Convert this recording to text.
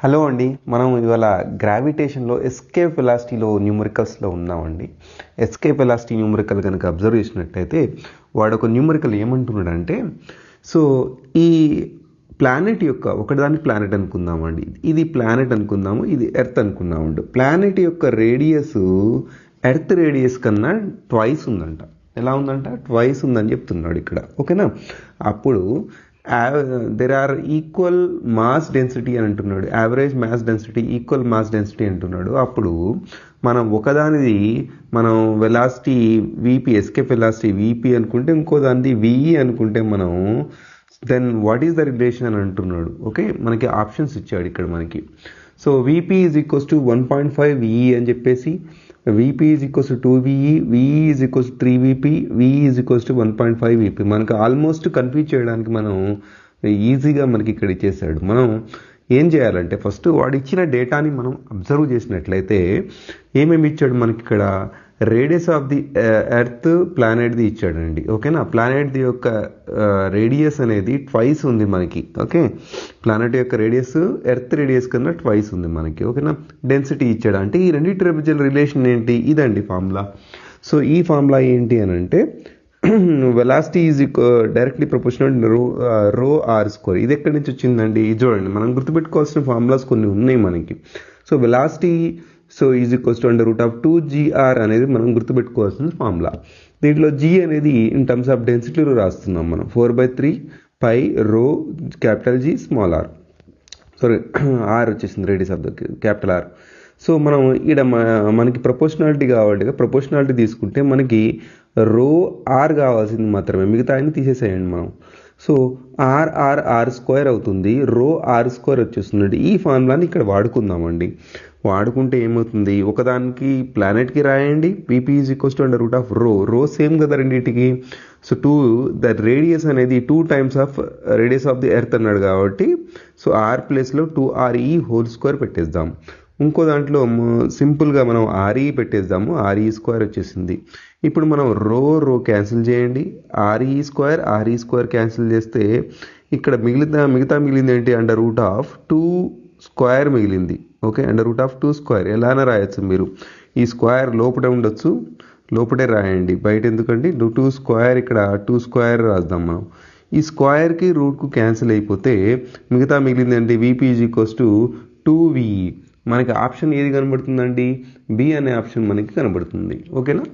Hello అండి. మనం ఇవాళ గ్రావిటేషన్లో ఎస్కేప్ వెలాసిటీలో న్యూమరికల్స్లో ఉన్నామండి. ఎస్కేప్ వెలాసిటీ న్యూమరికల్ కనుక అబ్జర్వ్ చేసినట్టయితే వాడు ఒక న్యూమరికల్ ఏమంటున్నాడంటే, సో ఈ ప్లానెట్ యొక్క ఒకటిదాని ప్లానెట్ అనుకుందామండి, ఇది ప్లానెట్ అనుకుందాము, ఇది ఎర్త్ అనుకుందామండి. ప్లానెట్ యొక్క రేడియస్ ఎర్త్ రేడియస్ కన్నా ట్వైస్ ఉందంట. ఎలా ఉందంట? ట్వైస్ ఉందని చెప్తున్నాడు ఇక్కడ. ఓకేనా? అప్పుడు there are equal mass density అని అంటున్నాడు. Average mass density equal mass density అంటున్నాడు. అప్పుడు మనం ఒకదానిది మనం velocity VP, escape velocity VP అనుకుంటే, ఇంకో దానిది విఈ అనుకుంటే మనం then what is the relation అని అంటున్నాడు. ఓకే, మనకి ఆప్షన్స్ ఇచ్చాడు ఇక్కడ మనకి. So VP is equals to 1.5 VE అని చెప్పేసి, VP is equals to 2 VE, VE is equals to 3 VP, VE is equals to 1.5 VP. మనకు ఆల్మోస్ట్ కన్ఫ్యూజ్ చేయడానికి మనం ఈజీగా మనకి ఇక్కడ ఇచ్చేసాడు. మనం ఏం చేయాలంటే ఫస్ట్ వాడు ఇచ్చిన డేటాని మనం అబ్జర్వ్ చేసినట్లయితే ఏమేమి ఇచ్చాడు మనకి ఇక్కడ? రేడియస్ ఆఫ్ ది ఎర్త్ ప్లానెట్ది ఇచ్చాడండి. ఓకేనా? ప్లానెట్ది యొక్క రేడియస్ అనేది ట్వైస్ ఉంది మనకి. ఓకే, ప్లానెట్ యొక్క రేడియస్ ఎర్త్ రేడియస్ కన్నా ట్వైస్ ఉంది మనకి. ఓకేనా? డెన్సిటీ ఇచ్చాడు. అంటే ఈ రెండింటి మధ్య రిలేషన్ ఏంటి? ఇదండి ఫార్ములా. సో ఈ ఫార్ములా ఏంటి అని అంటే వెలాసిటీ ఈజ్ డైరెక్ట్లీ ప్రపోర్షనల్ రో ఆర్ స్క్వేర్. ఇది ఎక్కడి నుంచి వచ్చిందండి? ఇది చూడండి, మనం గుర్తుపెట్టుకోవాల్సిన ఫార్ములాస్ కొన్ని ఉన్నాయి మనకి. So velocity is equals to √2gr అనేది మనం గుర్తుపెట్టుకోవాల్సిన ఫార్ములా. దీంట్లో జీ అనేది ఇన్ టర్మ్స్ ఆఫ్ డెన్సిటీలో రాస్తున్నాం మనం. 4/3 pi rho capital G small r. Sorry, r వచ్చేసింది, radius of the capital R. So మనం ఇక్కడ మనకి ప్రపోర్షనాలిటీ కావాలి. ప్రపోర్షనాలిటీ తీసుకుంటే మనకి రో ఆర్ కావాల్సింది మాత్రమే, మిగతా అన్ని తీసేసేయండి మనం. సో ఆర్ స్క్వేర్ అవుతుంది, రో ఆర్ స్క్వేర్ వచ్చేస్తుంది. ఈ ఫార్ములాని ఇక్కడ వాడుకుందామండి. వాడుకుంటే ఏమవుతుంది? ఒకదానికి ప్లానెట్కి రాయండి, విపి ఈజ్ ఈక్వల్స్ టు రో సేమ్ కదా రెండింటికి. సో ద రేడియస్ అనేది 2 times of radius of the earth అన్నాడు కాబట్టి, సో ఆర్ ప్లేస్లో 2re హోల్ స్క్వేర్ పెట్టేద్దాం. ఇంకో దాంట్లో సింపుల్గా మనం ఆర్ఈ పెట్టేద్దాము, ఆర్ఈ స్క్వేర్ వచ్చేసింది. ఇప్పుడు మనం రో క్యాన్సిల్ చేయండి, ఆర్ఈ స్క్వేర్ క్యాన్సిల్ చేస్తే ఇక్కడ మిగతా మిగిలింది ఏంటి? √2 స్క్వేర్ మిగిలింది. ఓకే, √2 స్క్వేర్ ఎలానే రాయొచ్చు మీరు. ఈ స్క్వేర్ లోపటే ఉండొచ్చు, లోపటే రాయండి, బయట ఎందుకండి? 2 స్క్వేర్, ఇక్కడ 2 స్క్వేర్ రాద్దాం మనం. ఈ స్క్వేర్కి రూట్కు క్యాన్సిల్ అయిపోతే మిగతా మిగిలింది అంటే విపి ఈజ్ ఈక్వల్స్ టు 2విఈ. మనకి ఆప్షన్ ఏది కనబడుతుందండి? బి అనే ఆప్షన్ మనకి కనబడుతుంది. ఓకేనా?